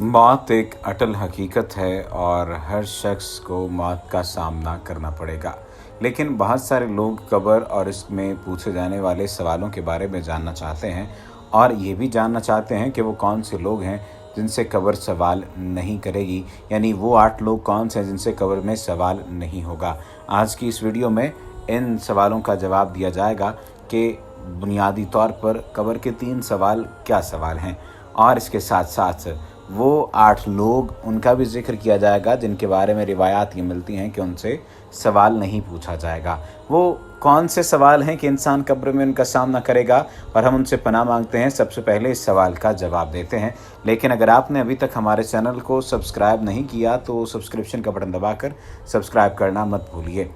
मौत एक अटल हकीकत है और हर शख्स को मौत का सामना करना पड़ेगा। लेकिन बहुत सारे लोग कब्र और इसमें पूछे जाने वाले सवालों के बारे में जानना चाहते हैं और ये भी जानना चाहते हैं कि वो कौन से लोग हैं जिनसे कब्र सवाल नहीं करेगी, यानी वो 8 लोग कौन से हैं जिनसे कब्र में सवाल नहीं होगा। आज की इस वीडियो में इन सवालों का जवाब दिया जाएगा कि बुनियादी तौर पर कब्र के 3 सवाल क्या सवाल हैं, और इसके साथ साथ वो 8 लोग उनका भी जिक्र किया जाएगा जिनके बारे में रिवायात ये मिलती हैं कि उनसे सवाल नहीं पूछा जाएगा। वो कौन से सवाल हैं कि इंसान कब्र में उनका सामना करेगा, और हम उनसे पनाह मांगते हैं। सबसे पहले इस सवाल का जवाब देते हैं। लेकिन अगर आपने अभी तक हमारे चैनल को सब्सक्राइब नहीं किया तो सब्सक्रिप्शन का बटन दबाकर सब्सक्राइब करना मत भूलिए।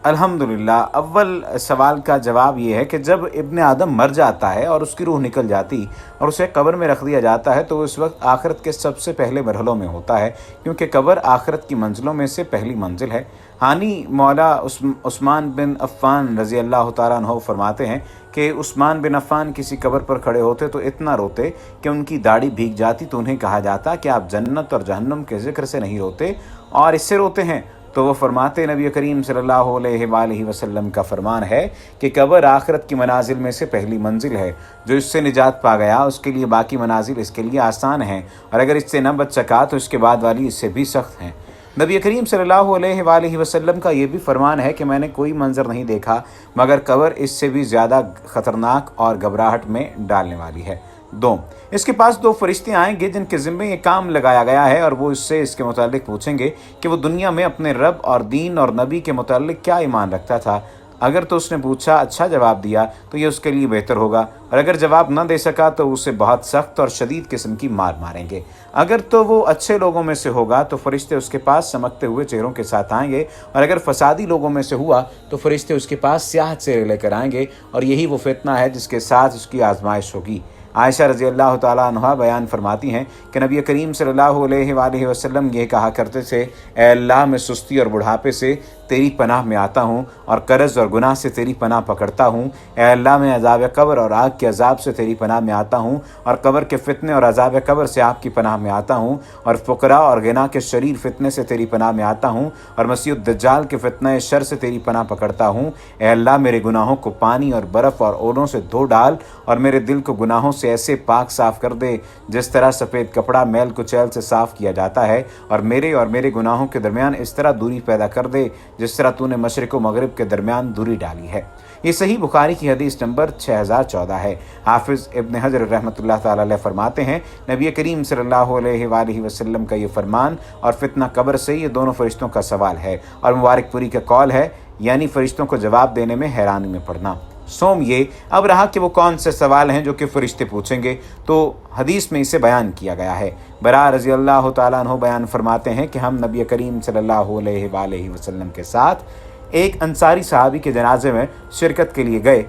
अल्हम्दुलिल्लाह, अव्वल सवाल का जवाब ये है कि जब इब्ने आदम मर जाता है और उसकी रूह निकल जाती और उसे कब्र में रख दिया जाता है तो उस वक्त आखिरत के सबसे पहले मरहलों में होता है, क्योंकि कब्र आखिरत की मंजिलों में से पहली मंजिल है। हानी मौला उस्मान बिन अफ़्फ़ान रज़ी अल्लाह तआला अन्हु फरमाते हैं कि उस्मान बिन अफ़्फ़ान किसी कब्र पर खड़े होते तो इतना रोते कि उनकी दाढ़ी भीग जाती, तो उन्हें कहा जाता कि आप जन्नत और जहन्नम के ज़िक्र से नहीं रोते और इससे रोते हैं। तो वो फरमाते, नबी करीम सल्लल्लाहु अलैहि वसल्लम का फरमान है कि कब्र आखिरत की मनाजिल में से पहली मंजिल है। जो इससे निजात पा गया उसके लिए बाकी मनाजिल इसके लिए आसान हैं, और अगर इससे न बच सका तो इसके बाद वाली इससे भी सख्त हैं। नबी करीम सल्लल्लाहु अलैहि वसल्लम का ये भी फरमान है कि मैंने कोई मंजर नहीं देखा मगर कब्र इससे भी ज़्यादा ख़तरनाक और घबराहट में डालने वाली है। 2, इसके पास 2 फरिश्ते आएंगे जिनके ज़िम्मे ये काम लगाया गया है, और वो इससे इसके मुतालिक पूछेंगे कि वो दुनिया में अपने रब और दीन और नबी के मुतालिक क्या ईमान रखता था। अगर तो उसने पूछा अच्छा जवाब दिया तो ये उसके लिए बेहतर होगा, और अगर जवाब न दे सका तो उसे बहुत सख्त और शदीद किस्म की मार मारेंगे। अगर तो वो अच्छे लोगों में से होगा तो फरिश्ते उसके पास चमकते हुए चेहरों के साथ आएंगे, और अगर फसादी लोगों में से हुआ तो फरिश्ते उसके पास स्याह चेहरे लेकर आएंगे, और यही वो फितना है जिसके साथ उसकी आजमाइश होगी। आयशा रज़ी अल्लाह तआला अन्हा बयान फरमाती हैं कि नबी करीम सल्लल्लाहु अलैहि वसल्लम ये कहा करते थे, ए अल्लाह, मैं सुस्ती और बुढ़ापे से तेरी पनाह में आता हूँ और कर्ज़ और गुनाह से तेरी पनाह पकड़ता हूँ। ए अल्लाह, मैं अज़ाब कब्र और आग के अज़ाब से तेरी पनाह में आता हूँ, और कब्र के फ़ितने और अज़ाब कब्र से आपकी पनाह में आता हूँ, और फ़ुक़रा और गिना के शरीर फ़ितने से तेरी पनाह में आता हूँ, और मसीह दज्जाल के फ़ितने शर से तेरी पनाह पकड़ता हूँ। ए अल्लाह, मेरे गुनाहों को पानी और बर्फ़ और ओलों से धो डाल, और मेरे दिल को गुनाहों से ऐसे पाक साफ़ कर दे जिस तरह सफ़ेद कपड़ा मैल कुचैल से साफ़ किया जाता है, और मेरे गुनाहों के दरमियान इस तरह दूरी पैदा कर दे जिस तरह तूने मशरिक़ व मग़रिब के दरमियान दूरी डाली है। ये सही बुखारी की हदीस नंबर 6014 है। हाफिज़ इब्न हजर रहमतुल्लाह ताला अलैह फरमाते हैं, नबी करीम सल्लल्लाहु अलैहि वसल्लम का ये फरमान और फितना कब्र से ये दोनों फरिश्तों का सवाल है, और मुबारकपुरी का कौल है, यानी फरिश्तों को जवाब देने में हैरानी में पड़ना। सोम ये अब रहा कि वो कौन से सवाल हैं जो कि फरिश्ते पूछेंगे, तो हदीस में इसे बयान किया गया है। बरा रज़ी अल्लाह तआला अन्हु बयान फरमाते हैं कि हम नबी करीम सल्लल्लाहु अलैहि वसल्लम के साथ एक अंसारी सहाबी के जनाजे में शिरकत के लिए गए।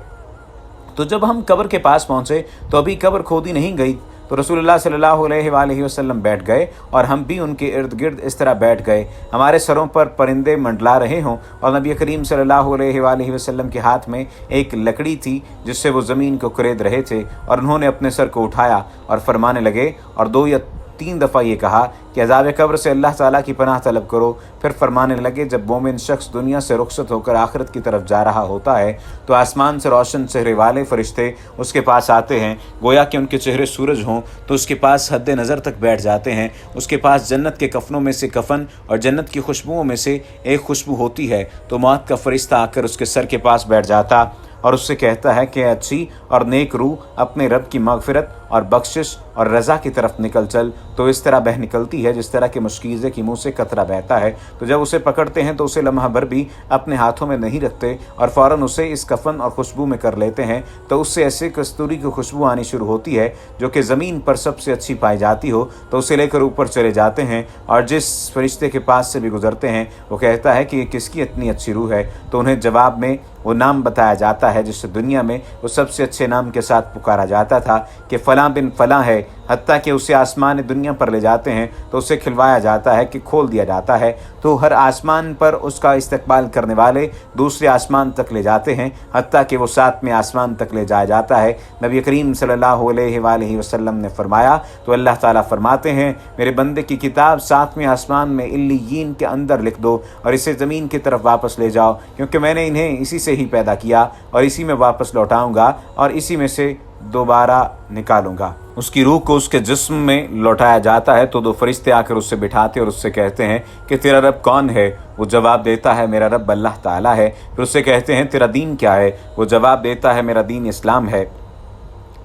तो जब हम कब्र के पास पहुँचे तो अभी कब्र खोदी नहीं गई, तो रसूलुल्लाह सल्लल्लाहु अलैहि वसल्लम बैठ गए और हम भी उनके इर्द गिर्द इस तरह बैठ गए हमारे सरों पर परिंदे मंडला रहे हों, और नबी करीम सल्लल्लाहु अलैहि वसल्लम के हाथ में एक लकड़ी थी जिससे वो ज़मीन को कुरेद रहे थे, और उन्होंने अपने सर को उठाया और फरमाने लगे और 2 या 3 दफ़ा ये कहा कि अज़ाब कब्र से अल्लाह ताला की पनाह तलब करो। फिर फरमाने लगे, जब मोमिन शख्स दुनिया से रुखसत होकर आखिरत की तरफ जा रहा होता है तो आसमान से रोशन चेहरे वाले फरिश्ते उसके पास आते हैं, गोया कि उनके चेहरे सूरज हों, तो उसके पास हद नज़र तक बैठ जाते हैं। उसके पास जन्नत के कफनों में से कफन और जन्नत की खुशबुओं में से एक खुशबू होती है, तो मौत का फरिश्ता आकर उसके सर के पास बैठ जाता और उससे कहता है कि अच्छी और नेक रूह, अपने रब की मगफिरत और बख्शिश और रज़ा की तरफ निकल चल। तो इस तरह बह निकलती है जिस तरह के मुश्कीज़े की मुँह से कतरा बहता है। तो जब उसे पकड़ते हैं तो उसे लम्हा भर भी अपने हाथों में नहीं रखते, और फ़ौरन उसे इस कफन और खुशबू में कर लेते हैं, तो उससे ऐसे कस्तूरी की खुशबू आनी शुरू होती है जो कि ज़मीन पर सबसे अच्छी पाई जाती हो। तो उसे लेकर ऊपर चले जाते हैं, और जिस फरिश्ते के पास से भी गुजरते हैं वो कहता है कि ये किसकी इतनी अच्छी रूह है, तो उन्हें जवाब में वो नाम बताया जाता है जिससे दुनिया में वो सबसे अच्छे नाम के साथ पुकारा जाता था कि फ़लाँ फ़लाँ बिन फ़लाँ है, हत्ता कि उसे आसमान दुनिया पर ले जाते हैं तो उसे खिलवाया जाता है कि खोल दिया जाता है, तो हर आसमान पर उसका इस्तकबाल करने वाले दूसरे आसमान तक ले जाते हैं, हत्ता कि वो 7वें आसमान तक ले जाया जाता है। नबी करीम सल्लल्लाहु अलैहि वसल्लम ने फरमाया, तो अल्लाह ताला फरमाते हैं, मेरे बंदे की किताब 7वें आसमान में इल्लियीन के अंदर लिख दो और इसे ज़मीन की तरफ वापस ले जाओ, क्योंकि मैंने इन्हें इसी से ही पैदा किया और इसी में वापस लौटाऊंगा और इसी में से दोबारा निकालूंगा। उसकी रूह को उसके जिस्म में लौटाया जाता है तो 2 फरिश्ते आकर उससे बिठाते और उससे कहते हैं कि तेरा रब कौन है? वो जवाब देता है, मेरा रब अल्लाह ताला है। फिर उससे कहते हैं, तेरा दीन क्या है? वो जवाब देता है, मेरा दीन इस्लाम है।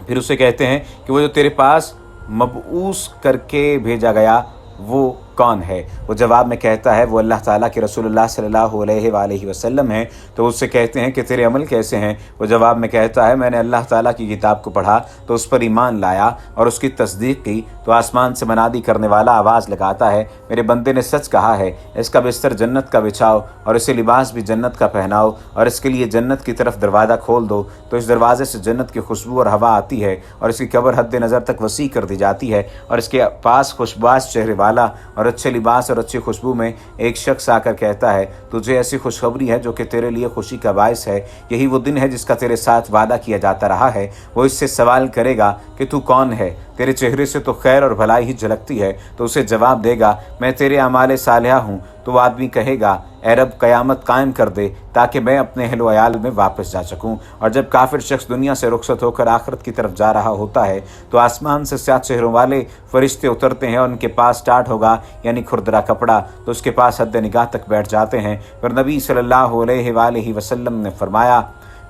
फिर उससे कहते हैं कि वो जो तेरे पास मबऊस करके भेजा गया वो कौन है? वो जवाब में कहता है, वो अल्लाह ताला के रसूलुल्लाह सल्लल्लाहु अलैहि वसल्लम हैं। तो उससे कहते हैं कि तेरे अमल कैसे हैं? वो जवाब में कहता है, मैंने अल्लाह ताला की किताब को पढ़ा तो उस पर ईमान लाया और उसकी तस्दीक की। तो आसमान से मनादी करने वाला आवाज़ लगाता है, मेरे बंदे ने सच कहा है, इसका बिस्तर जन्नत का बिछाओ और इसे लिबास भी जन्नत का पहनाओ और इसके लिए जन्नत की तरफ दरवाज़ा खोल दो। तो इस दरवाजे से जन्नत की खुशबू और हवा आती है और इसकी कब्र हद नज़र तक वसी कर दी जाती है और इसके पास खुशबाश चेहरे वाला और अच्छे लिबास और अच्छी खुशबू में एक शख्स आकर कहता है, तुझे ऐसी खुशखबरी है जो कि तेरे लिए खुशी का बायस है। यही वो दिन है जिसका तेरे साथ वादा किया जाता रहा है। वो इससे सवाल करेगा कि तू कौन है? तेरे चेहरे से तो खैर और भलाई ही झलकती है। तो उसे जवाब देगा, मैं तेरे अमाले सालिहा हूँ। तो वो आदमी कहेगा, ए रब क़यामत कायम कर दे ताकि मैं अपने अहल वयाल में वापस जा सकूं। और जब काफिर शख्स दुनिया से रुखसत होकर आखिरत की तरफ जा रहा होता है तो आसमान से 7 चेहरों वाले फरिश्ते उतरते हैं और उनके पास टाट होगा यानी खुरदरा कपड़ा, तो उसके पास हद निगाह तक बैठ जाते हैं। फिर नबी सल्लल्लाहु अलैहि वसल्लम ने फरमाया,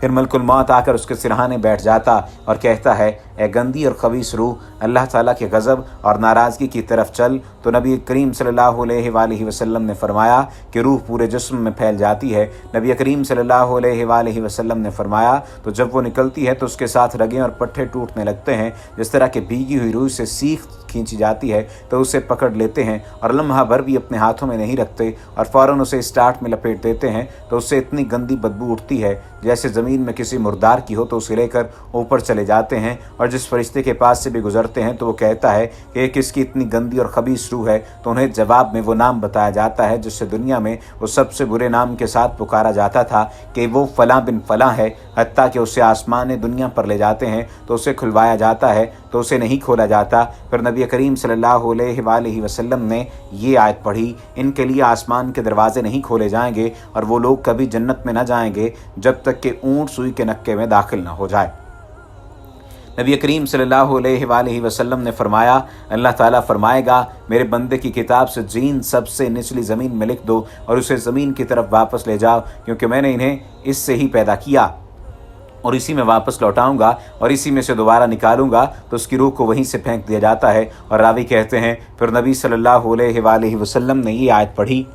फिर मलकुल मौत आकर उसके सिरहाने बैठ जाता और कहता है, ए गंदी और खबीस रूह, अल्लाह ताला के गज़ब और नाराज़गी की तरफ चल। तो नबी करीम सल्लल्लाहु अलैहि वसल्लम ने फरमाया कि रूह पूरे जिस्म में फैल जाती है। नबी करीम सल्लल्लाहु अलैहि वसल्लम ने फरमाया, तो जब वो निकलती है तो उसके साथ रगें और पट्टे टूटने लगते हैं। जिस तरह के भीगी हुई रूह से सीख खींची जाती है तो उसे पकड़ लेते हैं और लम्हा भर भी अपने हाथों में नहीं रखते और फ़ौरन उसे स्टार्ट में लपेट देते हैं। तो उससे इतनी गंदी बदबू उठती है जैसे ज़मीन में किसी मुर्दार की हो। तो उसे लेकर ऊपर चले जाते हैं और जिस फरिश्ते के पास से भी गुजरते हैं तो वो कहता है कि ये किसकी इतनी गंदी और खबीस रूह है। तो उन्हें जवाब में वो नाम बताया जाता है जिससे दुनिया में वो सबसे बुरे नाम के साथ पुकारा जाता था कि वो फ़लाँ बिन फ़लाँ है। हत्ता कि उसे आसमान दुनिया पर ले जाते हैं तो उसे खुलवाया जाता है तो उसे नहीं खोला जाता। फिर नबी करीम सल्लल्लाहु अलैहि वसल्लम ने ये आयत पढ़ी, इनके लिए आसमान के दरवाजे नहीं खोले जाएंगे और वो लोग कभी जन्नत में न जाएंगे जब तक कि ऊँट सुई के नक्के में दाखिल न हो जाए। नबी करीम सल्लल्लाहु अलैहि वसल्लम ने फरमाया, अल्लाह ताला फरमाएगा, मेरे बंदे की किताब से जीन सबसे निचली ज़मीन में लिख दो और उसे ज़मीन की तरफ वापस ले जाओ, क्योंकि मैंने इन्हें इससे ही पैदा किया और इसी में वापस लौटाऊंगा और इसी में से दोबारा निकालूंगा। तो उसकी रूह को वहीं से फेंक दिया जाता है। और रावी कहते हैं, फिर नबी सल्लल्लाहु अलैहि वसल्लम ने ये आयत पढ़ी,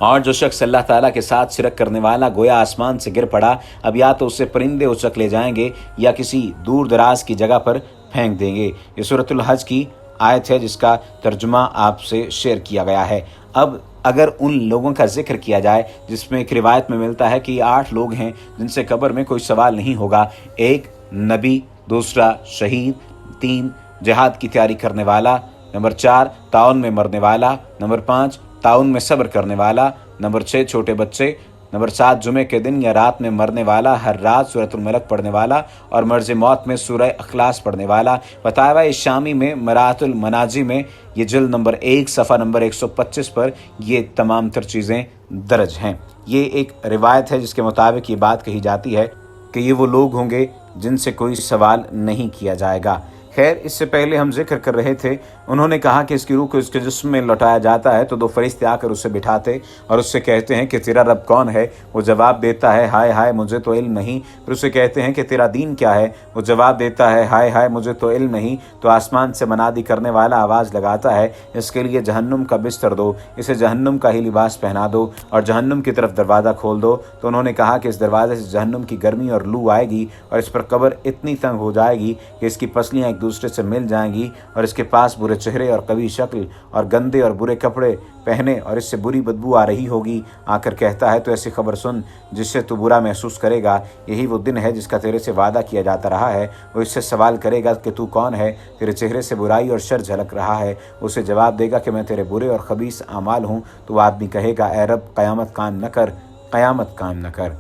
और जो शख्स अल्लाह ताला के साथ शिरक करने वाला गोया आसमान से गिर पड़ा, अब या तो उससे परिंदे उचक ले जाएंगे या किसी दूर दराज की जगह पर फेंक देंगे। ये सूरतुल हज की आयत है जिसका तर्जुमा आपसे शेयर किया गया है। अब अगर उन लोगों का जिक्र किया जाए जिसमें एक रिवायत में मिलता है कि 8 लोग हैं जिनसे कब्र में कोई सवाल नहीं होगा। 1 नबी, दूसरा शहीद, 3 जिहाद की तैयारी करने वाला, नंबर 4 ताउन में मरने वाला, नंबर 5 ताउन में सब्र करने वाला, नंबर 6 छोटे बच्चे, नंबर 7 जुमे के दिन या रात में मरने वाला, हर रात सूरतुल मलक पढ़ने वाला और मर्ज मौत में सूरह अखलास पढ़ने वाला। फतावा शामी में मरातुल मनाजी में ये जिल्द नंबर 1 सफ़ा नंबर 125 पर ये तमाम तर चीज़ें दर्ज हैं। ये एक रिवायत है जिसके मुताबिक ये बात कही जाती है कि ये वो लोग होंगे जिनसे कोई सवाल नहीं किया जाएगा। खैर, इससे पहले हम जिक्र कर रहे थे, उन्होंने कहा कि इसकी रूह को इसके जिस्म में लौटाया जाता है तो 2 फरिश्ते आकर उससे बिठाते और उससे कहते हैं कि तेरा रब कौन है? वो जवाब देता है, हाय हाय मुझे तो इल्म नहीं। फिर उसे कहते हैं कि तेरा दीन क्या है? वो जवाब देता है, हाय हाय मुझे तो इल्म नहीं। तो आसमान से मनादी करने वाला आवाज़ लगाता है, इसके लिए जहन्नुम का बिस्तर दो, इसे जहन्नुम का ही लिबास पहना दो और जहन्नुम की तरफ दरवाज़ा खोल दो। तो उन्होंने कहा कि इस दरवाजे से जहन्नुम की गर्मी और लू आएगी और इस पर कब्र इतनी तंग हो जाएगी कि इसकी पसलियाँ दूसरे से मिल जाएंगी और इसके पास बुरे चेहरे और कभी शक्ल और गंदे और बुरे कपड़े पहने और इससे बुरी बदबू आ रही होगी। आकर कहता है तो ऐसी खबर सुन जिससे तू बुरा महसूस करेगा। यही वो दिन है जिसका तेरे से वादा किया जाता रहा है। वो इससे सवाल करेगा कि तू कौन है, तेरे चेहरे से बुराई और शर झलक रहा है। उसे जवाब देगा कि मैं तेरे बुरे और खबीस आमाल हूँ। तो आदमी कहेगा, ए रब, क़यामत कायम न कर, क़यामत कायम न कर।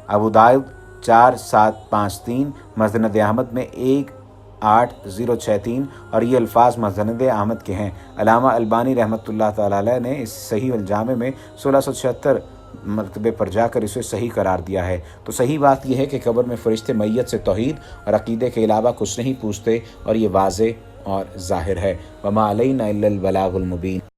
अबू दाऊद 4753, मसनद अहमद में 18063 और ये अल्फाज मसनद अहमद के हैं। अल्लामा अलबानी रहमतुल्लाह ताला अलैह ने इस सही अल जामे में 1676 मरतबे पर जाकर इसे सही करार दिया है। तो सही बात यह है कि कब्र में फ़रिश्ते मैयत से तौहीद और अक़ीदे के अलावा कुछ नहीं पूछते और ये वाज़ेह और ज़ाहिर है। वमा अलैना इल्लल बलागुल मुबीन।